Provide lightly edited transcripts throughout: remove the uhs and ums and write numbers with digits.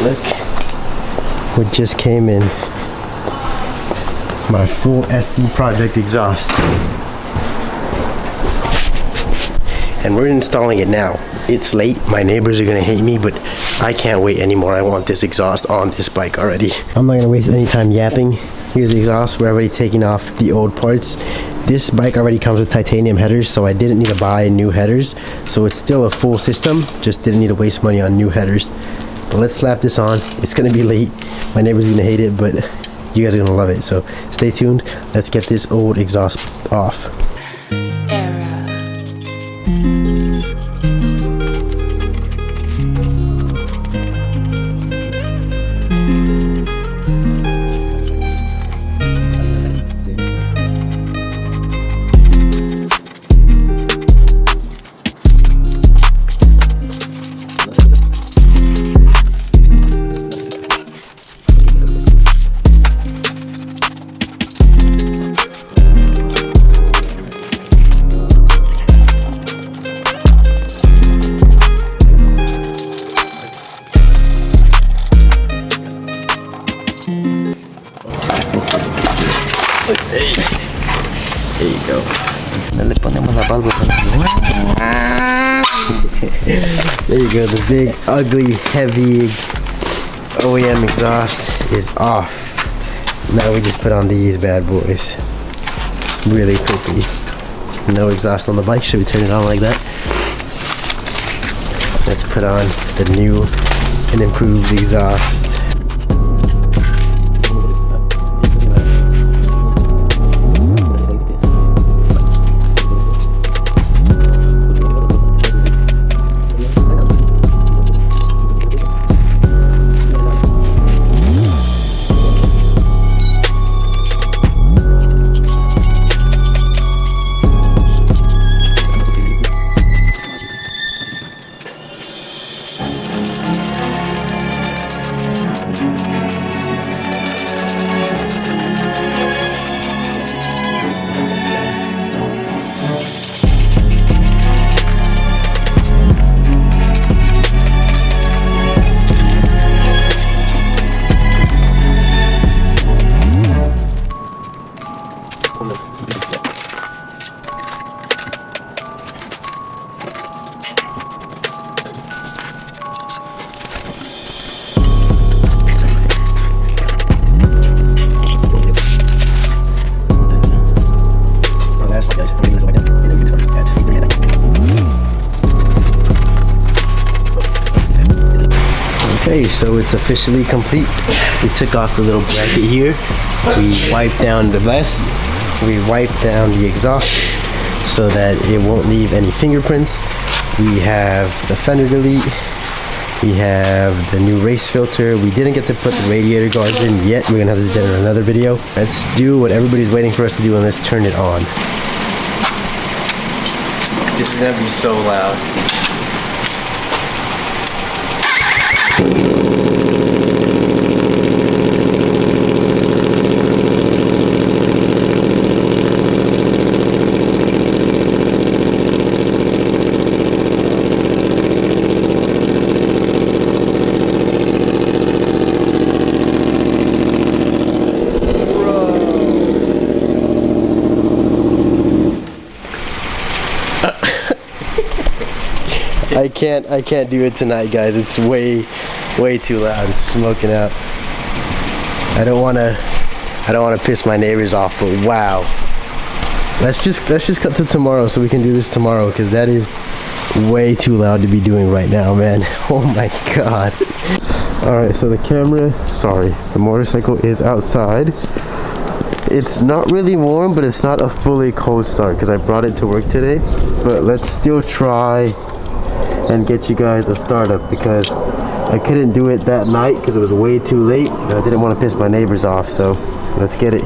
Look what just came in. My full SC Project exhaust. And we're installing it now. It's late, my neighbors are gonna hate me, but I can't wait anymore. I want this exhaust on this bike already. I'm not gonna waste any time yapping. Here's the exhaust. We're already taking off the old parts. This bike already comes with titanium headers, so I didn't need to buy new headers. So it's still a full system, just didn't need to waste money on new headers. But let's slap this on. It's gonna be late. My neighbor's gonna hate it, but you guys are gonna love it. So stay tuned. Let's get this old exhaust off. There you go. Le ponemos la válvula. There you go. The big, ugly, heavy OEM exhaust is off. Now we just put on these bad boys. Really quickly. No exhaust on the bike. Should we turn it on like that? Let's put on the new and improved exhaust. Okay, so it's officially complete. We took off the little bracket here. We wiped down the vest. We wiped down the exhaust so that it won't leave any fingerprints. We have the fender delete. We have the new race filter. We didn't get to put the radiator guards in yet. We're gonna have to do that in another video. Let's do what everybody's waiting for us to do, and let's turn it on. This is gonna be so loud. I can't do it tonight, guys. It's way too loud. It's smoking out. I don't wanna piss my neighbors off, but wow. Let's just cut to tomorrow so we can do this tomorrow, because that is way too loud to be doing right now, man. Oh my god. Alright, so the motorcycle is outside. It's not really warm, but it's not a fully cold start because I brought it to work today. But let's still try and get you guys a startup, because I couldn't do it that night because it was way too late and I didn't want to piss my neighbors off. So let's get it.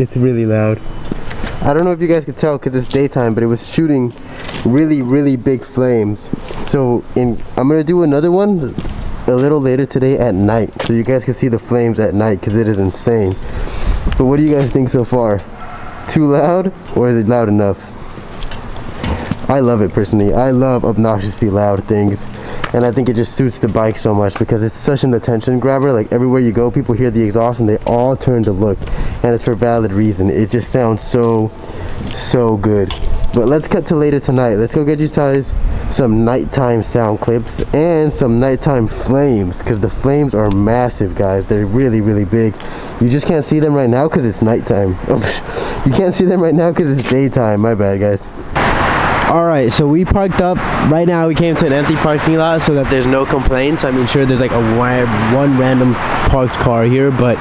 It's really loud. I don't know if you guys could tell because it's daytime, but it was shooting really big flames. So I'm gonna do another one a little later today at night, so you guys can see the flames at night, because it is insane. But what do you guys think so far? Too loud, or is it loud enough? I love it personally. I love obnoxiously loud things, and I think it just suits the bike so much because it's such an attention grabber. Like everywhere you go, people hear the exhaust and they all turn to look, and it's for valid reason. It just sounds so good. But let's cut to later tonight. Let's go get you guys some nighttime sound clips and some nighttime flames, because the flames are massive, guys. They're really big. You just can't see them right now because it's nighttime. You can't see them right now because it's daytime. My bad, guys. Alright, so we parked up. Right now we came to an empty parking lot so that there's no complaints. I mean, sure, there's like one random parked car here, but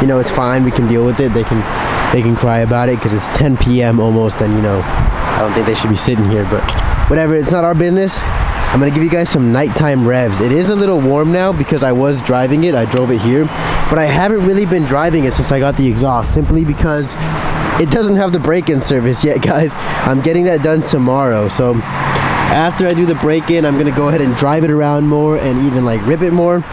you know, it's fine. We can deal with it. They can cry about it because it's 10 p.m. almost, and you know, I don't think they should be sitting here, but whatever, it's not our business. I'm gonna give you guys some nighttime revs. It is a little warm now because I was driving it. I drove it here, but I haven't really been driving it since I got the exhaust, simply because it doesn't have the break-in service yet, guys. I'm getting that done tomorrow, so after I do the break-in, I'm gonna go ahead and drive it around more and even like rip it more.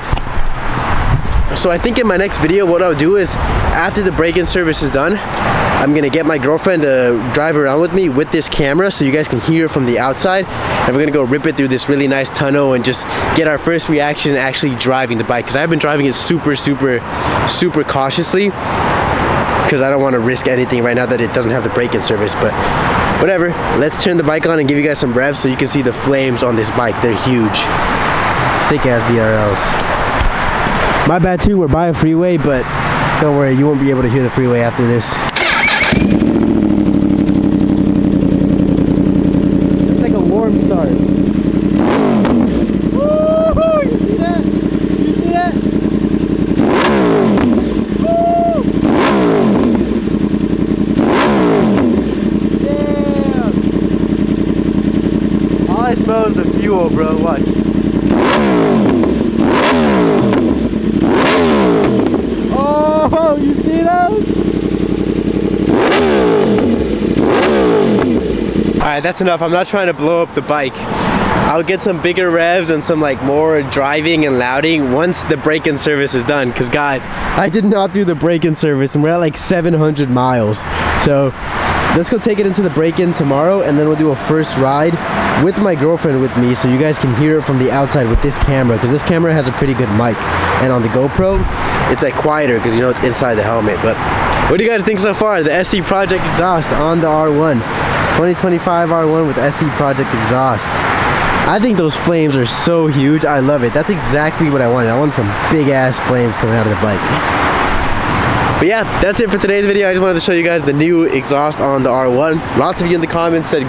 So I think in my next video, what I'll do is, after the break-in service is done, I'm gonna get my girlfriend to drive around with me with this camera so you guys can hear from the outside, and we're gonna go rip it through this really nice tunnel and just get our first reaction actually driving the bike, because I've been driving it super cautiously because I don't want to risk anything right now that it doesn't have the break-in service. But whatever, let's turn the bike on and give you guys some revs so you can see the flames on this bike. They're huge. Sick ass DRLs. My bad too, we're by a freeway, but don't worry, you won't be able to hear the freeway after this. It's like a warm start. Woo-hoo! You see that? You see that? Woo! Damn! All I smell is the fuel, bro. Watch. Oh, you see those? Alright, that's enough. I'm not trying to blow up the bike. I'll get some bigger revs and some like more driving and louding once the break-in service is done, because guys, I did not do the break-in service and we're at like 700 miles. So let's go take it into the break-in tomorrow, and then we'll do a first ride with my girlfriend with me so you guys can hear it from the outside with this camera, because this camera has a pretty good mic, and on the GoPro it's like quieter because you know it's inside the helmet. But what do you guys think so far? The SC Project exhaust on the R1, 2025 R1 with SC Project exhaust. I think those flames are so huge. I love it. That's exactly what I wanted. I want some big ass flames coming out of the bike. But yeah, that's it for today's video. I just wanted to show you guys the new exhaust on the R1. Lots of you in the comments said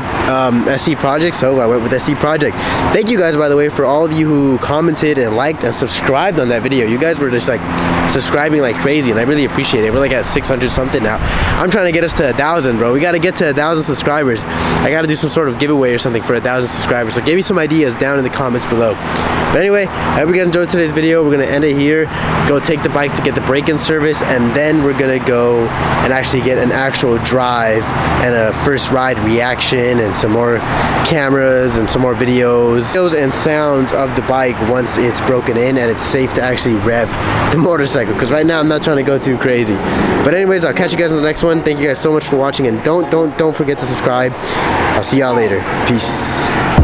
SC Project, so I went with SC Project. Thank you guys, by the way, for all of you who commented and liked and subscribed on that video. You guys were just like subscribing like crazy, and I really appreciate it. We're like at 600 something now. I'm trying to get us to 1,000, bro. We got to get to 1,000 subscribers. I got to do some sort of giveaway or something for 1,000 subscribers. So give me some ideas down in the comments below. But anyway, I hope you guys enjoyed today's video. We're going to end it here. Go take the bike to get the break-in service, and then we're gonna go and actually get an actual drive and a first ride reaction and some more cameras and some more videos and sounds of the bike once it's broken in and it's safe to actually rev the motorcycle, because right now I'm not trying to go too crazy. But anyways, I'll catch you guys in the next one. Thank you guys so much for watching, and don't forget to subscribe. I'll see y'all later. Peace.